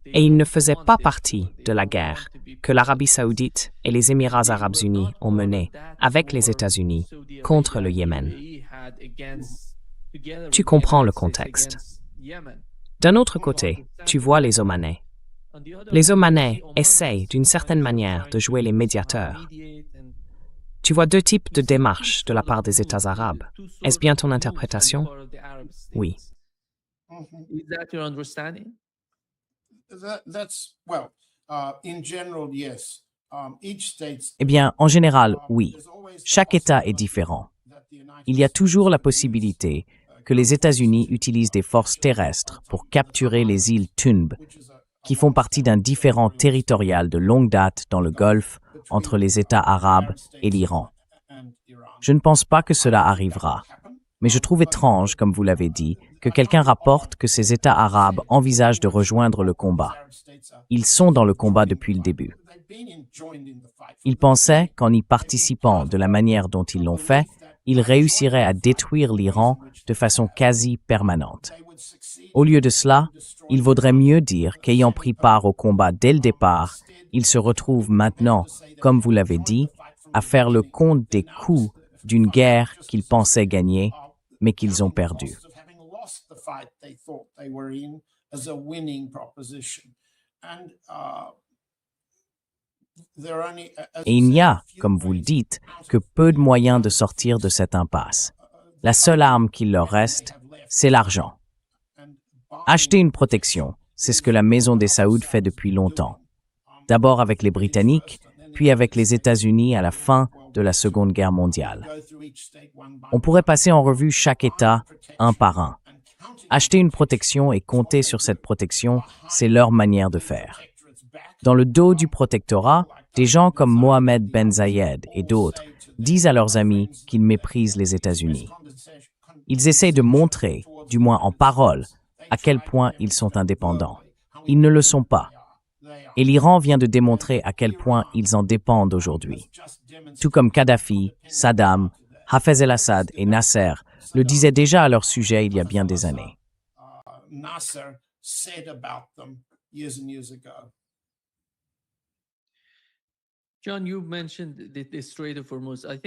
Et ils ne faisaient pas partie de la guerre que l'Arabie saoudite et les Émirats arabes unis ont menée avec les États-Unis contre le Yémen. Tu comprends le contexte. D'un autre côté, tu vois les Omanais. Les Omanais essayent d'une certaine manière de jouer les médiateurs. Tu vois 2 types de démarches de la part des États arabes. Est-ce bien ton interprétation? Oui.
Eh bien, en général, oui. Chaque État est différent. Il y a toujours la possibilité que les États-Unis utilisent des forces terrestres pour capturer les îles Tunb, qui font partie d'un différend territorial de longue date dans le Golfe entre les États arabes et l'Iran. Je ne pense pas que cela arrivera. Mais je trouve étrange, comme vous l'avez dit, que quelqu'un rapporte que ces États arabes envisagent de rejoindre le combat. Ils sont dans le combat depuis le début. Ils pensaient qu'en y participant de la manière dont ils l'ont fait, ils réussiraient à détruire l'Iran de façon quasi permanente. Au lieu de cela, il vaudrait mieux dire qu'ayant pris part au combat dès le départ, ils se retrouvent maintenant, comme vous l'avez dit, à faire le compte des coûts d'une guerre qu'ils pensaient gagner, mais qu'ils ont perdue. Et il n'y a, comme vous le dites, que peu de moyens de sortir de cette impasse. La seule arme qu'il leur reste, c'est l'argent. Acheter une protection, c'est ce que la Maison des Saouds fait depuis longtemps. D'abord avec les Britanniques, puis avec les États-Unis à la fin de la Seconde Guerre mondiale. On pourrait passer en revue chaque État, un par un. Acheter une protection et compter sur cette protection, c'est leur manière de faire. Dans le dos du protectorat, des gens comme Mohammed Ben Zayed et d'autres disent à leurs amis qu'ils méprisent les États-Unis. Ils essayent de montrer, du moins en parole, à quel point ils sont indépendants. Ils ne le sont pas. Et l'Iran vient de démontrer à quel point ils en dépendent aujourd'hui. Tout comme Kadhafi, Saddam, Hafez el-Assad et Nasser le disaient déjà à leur sujet il y a bien des années.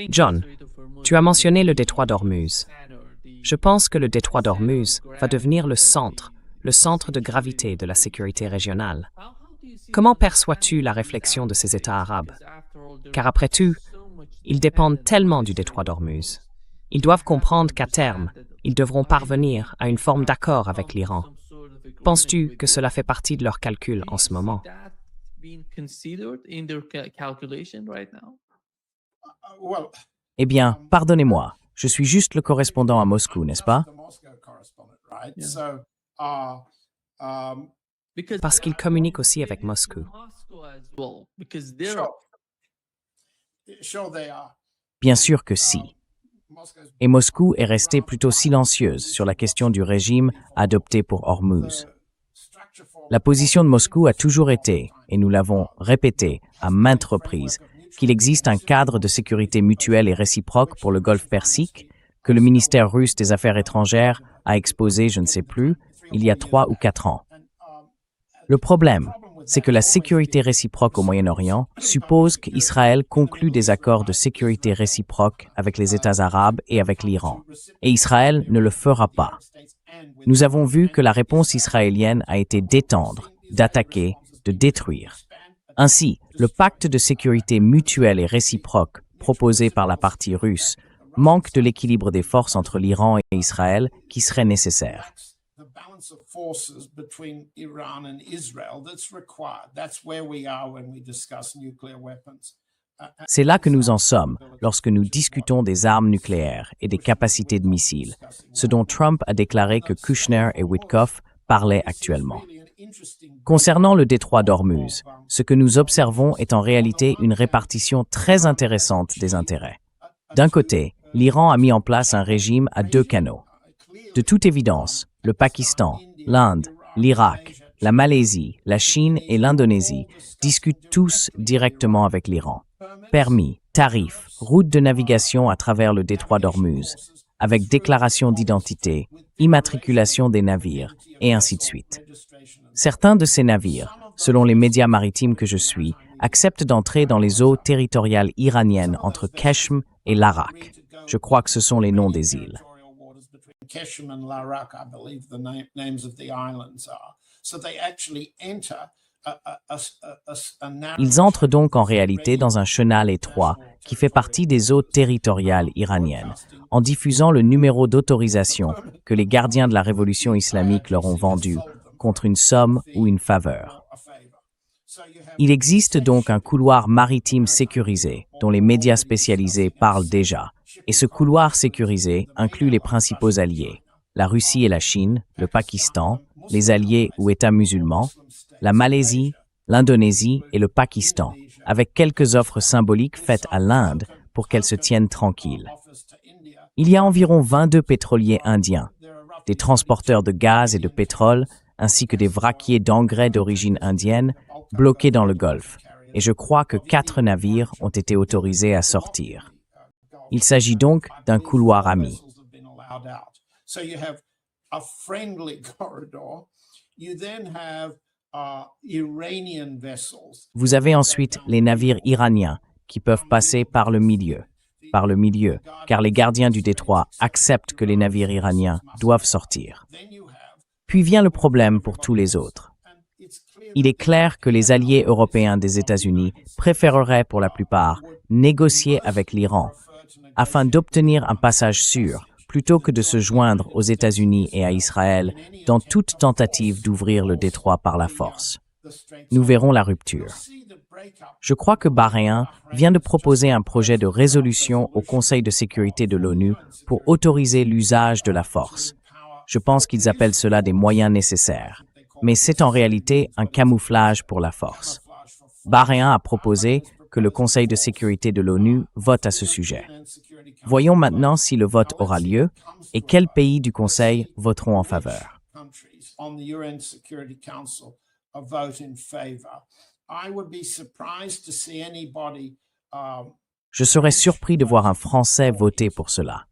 John, tu as mentionné le détroit d'Ormuz. Je pense que le détroit d'Ormuz va devenir le centre de gravité de la sécurité régionale. Comment perçois-tu la réflexion de ces États arabes? Car après tout, ils dépendent tellement du détroit d'Ormuz. Ils doivent comprendre qu'à terme, ils devront parvenir à une forme d'accord avec l'Iran. Penses-tu que cela fait partie de leurs calculs en ce moment?
Eh bien, pardonnez-moi, je suis juste le correspondant à Moscou, n'est-ce pas?
Parce qu'ils communiquent aussi avec Moscou.
Bien sûr que si. Et Moscou est restée plutôt silencieuse sur la question du régime adopté pour Ormuz. La position de Moscou a toujours été, et nous l'avons répété à maintes reprises, qu'il existe un cadre de sécurité mutuelle et réciproque pour le Golfe Persique, que le ministère russe des Affaires étrangères a exposé, je ne sais plus, il y a 3 ou 4 ans. Le problème, c'est que la sécurité réciproque au Moyen-Orient suppose qu'Israël conclue des accords de sécurité réciproque avec les États arabes et avec l'Iran. Et Israël ne le fera pas. Nous avons vu que la réponse israélienne a été d'étendre, d'attaquer, de détruire. Ainsi, le pacte de sécurité mutuelle et réciproque proposé par la partie russe manque de l'équilibre des forces entre l'Iran et Israël qui serait nécessaire. C'est là que nous en sommes lorsque nous discutons des armes nucléaires et des capacités de missiles, ce dont Trump a déclaré que Kushner et Witkoff parlaient actuellement. Concernant le détroit d'Ormuz, ce que nous observons est en réalité une répartition très intéressante des intérêts. D'un côté, l'Iran a mis en place un régime à 2 canaux. De toute évidence, le Pakistan, l'Inde, l'Irak, la Malaisie, la Chine et l'Indonésie discutent tous directement avec l'Iran. Permis, tarifs, routes de navigation à travers le détroit d'Ormuz, avec déclaration d'identité, immatriculation des navires, et ainsi de suite. Certains de ces navires, selon les médias maritimes que je suis, acceptent d'entrer dans les eaux territoriales iraniennes entre Keshm et Larak. Je crois que ce sont les noms des îles. Ils entrent donc en réalité dans un chenal étroit qui fait partie des eaux territoriales iraniennes, en diffusant le numéro d'autorisation que les gardiens de la révolution islamique leur ont vendu contre une somme ou une faveur. Il existe donc un couloir maritime sécurisé dont les médias spécialisés parlent déjà, et ce couloir sécurisé inclut les principaux alliés, la Russie et la Chine, le Pakistan, les alliés ou États musulmans, la Malaisie, l'Indonésie et le Pakistan, avec quelques offres symboliques faites à l'Inde pour qu'elle se tienne tranquille. Il y a environ 22 pétroliers indiens, des transporteurs de gaz et de pétrole, ainsi que des vraquiers d'engrais d'origine indienne, bloqués dans le Golfe, et je crois que 4 navires ont été autorisés à sortir. Il s'agit donc d'un couloir ami.
So you have a friendly corridor. You then have Iranian vessels.
Vous avez ensuite les navires iraniens qui peuvent passer par le milieu, car les gardiens du détroit acceptent que les navires iraniens doivent sortir. Puis vient le problème pour tous les autres. Il est clair que les alliés européens des États-Unis préféreraient pour la plupart négocier avec l'Iran afin d'obtenir un passage sûr plutôt que de se joindre aux États-Unis et à Israël dans toute tentative d'ouvrir le détroit par la force. Nous verrons la rupture. Je crois que Bahreïn vient de proposer un projet de résolution au Conseil de sécurité de l'ONU pour autoriser l'usage de la force. Je pense qu'ils appellent cela des moyens nécessaires, mais c'est en réalité un camouflage pour la force. Bahreïn a proposé que le Conseil de sécurité de l'ONU vote à ce sujet. Voyons maintenant si le vote aura lieu et quels pays du Conseil voteront en faveur. Je serais surpris de voir un Français voter pour cela.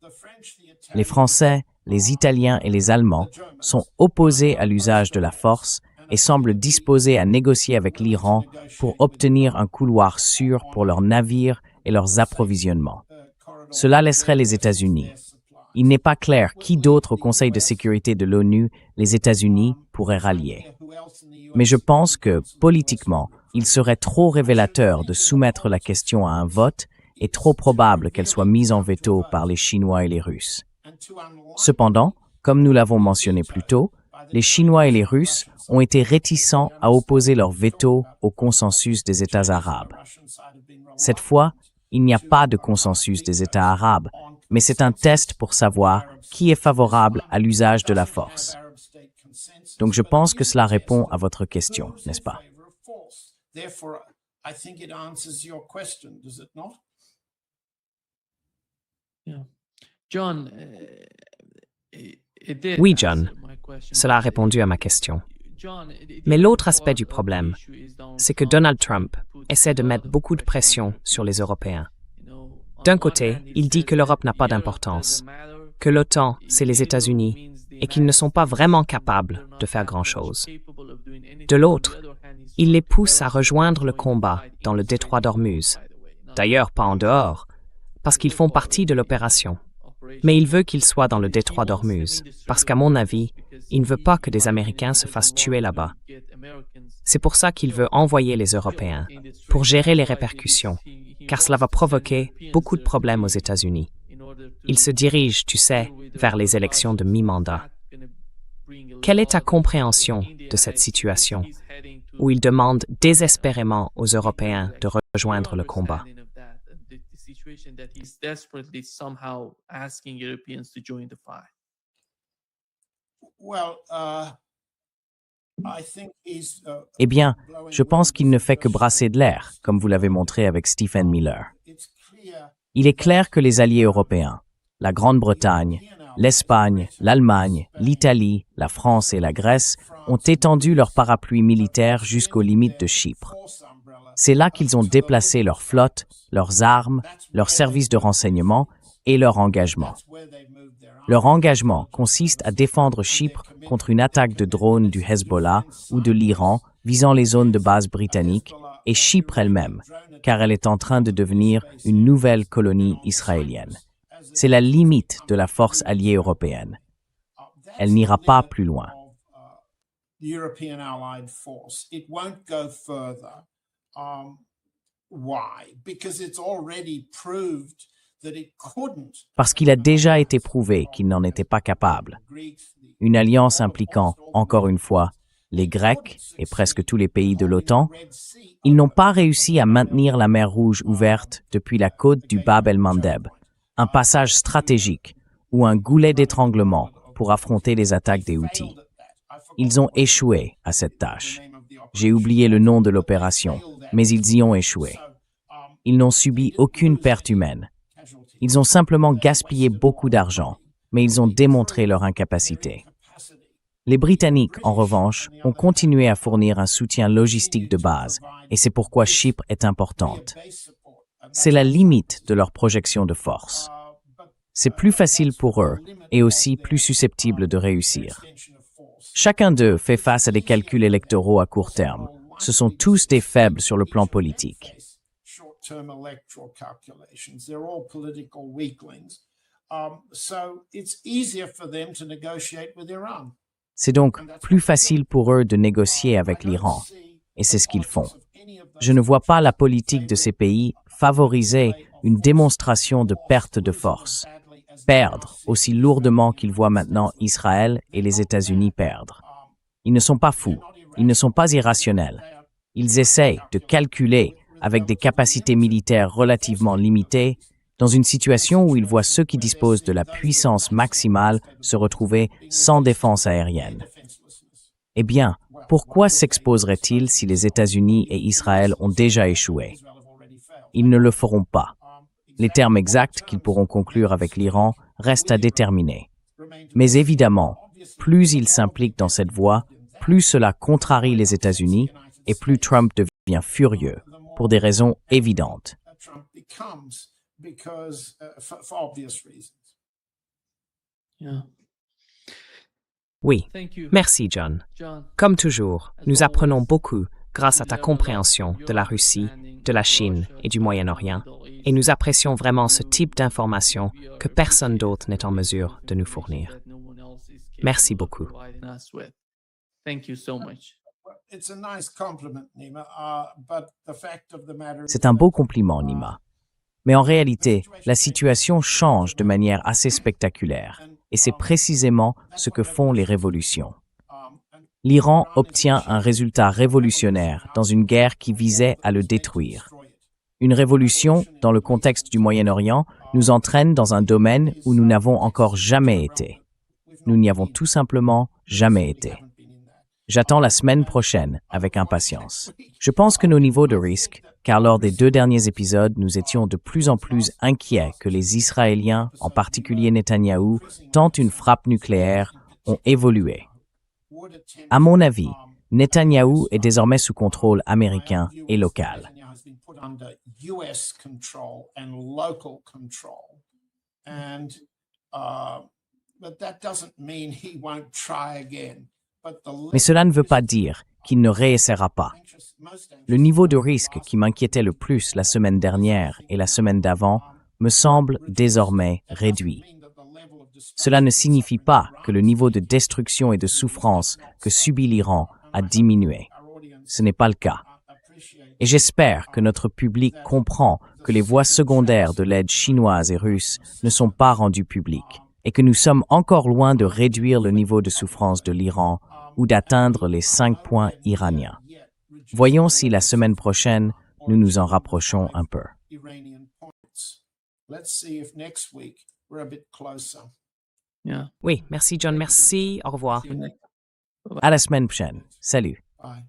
Les Français, les Italiens et les Allemands sont opposés à l'usage de la force et semblent disposés à négocier avec l'Iran pour obtenir un couloir sûr pour leurs navires et leurs approvisionnements. Cela laisserait les États-Unis. Il n'est pas clair qui d'autre au Conseil de sécurité de l'ONU les États-Unis pourraient rallier. Mais je pense que, politiquement, il serait trop révélateur de soumettre la question à un vote et trop probable qu'elle soit mise en veto par les Chinois et les Russes. Cependant, comme nous l'avons mentionné plus tôt, les Chinois et les Russes ont été réticents à opposer leur veto au consensus des États arabes. Cette fois, il n'y a pas de consensus des États arabes, mais c'est un test pour savoir qui est favorable à l'usage de la force. Donc je pense que cela répond à votre question, n'est-ce pas?
Oui, John, cela a répondu à ma question. Mais l'autre aspect du problème, c'est que Donald Trump essaie de mettre beaucoup de pression sur les Européens. D'un côté, il dit que l'Europe n'a pas d'importance, que l'OTAN, c'est les États-Unis, et qu'ils ne sont pas vraiment capables de faire grand-chose. De l'autre, il les pousse à rejoindre le combat dans le détroit d'Ormuz. D'ailleurs, pas en dehors, parce qu'ils font partie de l'opération. Mais il veut qu'ils soient dans le détroit d'Ormuz, parce qu'à mon avis, il ne veut pas que des Américains se fassent tuer là-bas. C'est pour ça qu'il veut envoyer les Européens, pour gérer les répercussions, car cela va provoquer beaucoup de problèmes aux États-Unis. Il se dirige, tu sais, vers les élections de mi-mandat. Quelle est ta compréhension de cette situation, où il demande désespérément aux Européens de rejoindre le combat?
Eh bien, je pense qu'il ne fait que brasser de l'air, comme vous l'avez montré avec Stephen Miller. Il est clair que les alliés européens, la Grande-Bretagne, l'Espagne, l'Allemagne, l'Italie, la France et la Grèce, ont étendu leur parapluie militaire jusqu'aux limites de Chypre. C'est là qu'ils ont déplacé leurs flottes, leurs armes, leurs services de renseignement et leur engagement. Leur engagement consiste à défendre Chypre contre une attaque de drones du Hezbollah ou de l'Iran visant les zones de base britanniques et Chypre elle-même, car elle est en train de devenir une nouvelle colonie israélienne. C'est la limite de la force alliée européenne. Elle n'ira pas plus loin. Parce qu'il a déjà été prouvé qu'il n'en était pas capable. Une alliance impliquant, encore une fois, les Grecs et presque tous les pays de l'OTAN, ils n'ont pas réussi à maintenir la mer Rouge ouverte depuis la côte du Bab el-Mandeb, un passage stratégique ou un goulet d'étranglement pour affronter les attaques des Houthis. Ils ont échoué à cette tâche. J'ai oublié le nom de l'opération, mais ils y ont échoué. Ils n'ont subi aucune perte humaine. Ils ont simplement gaspillé beaucoup d'argent, mais ils ont démontré leur incapacité. Les Britanniques, en revanche, ont continué à fournir un soutien logistique de base, et c'est pourquoi Chypre est importante. C'est la limite de leur projection de force. C'est plus facile pour eux et aussi plus susceptible de réussir. Chacun d'eux fait face à des calculs électoraux à court terme. Ce sont tous des faibles sur le plan politique. C'est donc plus facile pour eux de négocier avec l'Iran, et c'est ce qu'ils font. Je ne vois pas la politique de ces pays favoriser une démonstration de perte de force, perdre aussi lourdement qu'ils voient maintenant Israël et les États-Unis perdre. Ils ne sont pas fous, ils ne sont pas irrationnels. Ils essayent de calculer avec des capacités militaires relativement limitées dans une situation où ils voient ceux qui disposent de la puissance maximale se retrouver sans défense aérienne. Eh bien, pourquoi s'exposeraient-ils si les États-Unis et Israël ont déjà échoué? Ils ne le feront pas. Les termes exacts qu'ils pourront conclure avec l'Iran restent à déterminer. Mais évidemment, plus ils s'impliquent dans cette voie, plus cela contrarie les États-Unis et plus Trump devient furieux, pour des raisons évidentes.
Oui,
Thank you,
merci John.
John.
Comme toujours, nous apprenons beaucoup grâce à ta compréhension de la Russie, de la Chine et du Moyen-Orient, et nous apprécions vraiment ce type d'informations que personne d'autre n'est en mesure de nous fournir. Merci beaucoup.
Thank you so much.
C'est un beau compliment, Nima. Mais en réalité, la situation change de manière assez spectaculaire, et c'est précisément ce que font les révolutions. L'Iran obtient un résultat révolutionnaire dans une guerre qui visait à le détruire. Une révolution, dans le contexte du Moyen-Orient, nous entraîne dans un domaine où nous n'avons encore jamais été. Nous n'y avons tout simplement jamais été. J'attends la semaine prochaine avec impatience. Je pense que nos niveaux de risque, car lors des 2 derniers épisodes, nous étions de plus en plus inquiets que les Israéliens, en particulier Netanyahou, tentent une frappe nucléaire, ont évolué. À mon avis, Netanyahou est désormais sous contrôle américain et local. Mais cela ne veut pas dire qu'il ne réessayera pas. Le niveau de risque qui m'inquiétait le plus la semaine dernière et la semaine d'avant me semble désormais réduit. Cela ne signifie pas que le niveau de destruction et de souffrance que subit l'Iran a diminué. Ce n'est pas le cas. Et j'espère que notre public comprend que les voies secondaires de l'aide chinoise et russe ne sont pas rendues publiques et que nous sommes encore loin de réduire le niveau de souffrance de l'Iran ou d'atteindre les 5 points iraniens. Voyons si la semaine prochaine, nous nous en rapprochons un peu.
Yeah.
Oui, merci John, merci, au revoir.
À la semaine prochaine. Salut.
Bye.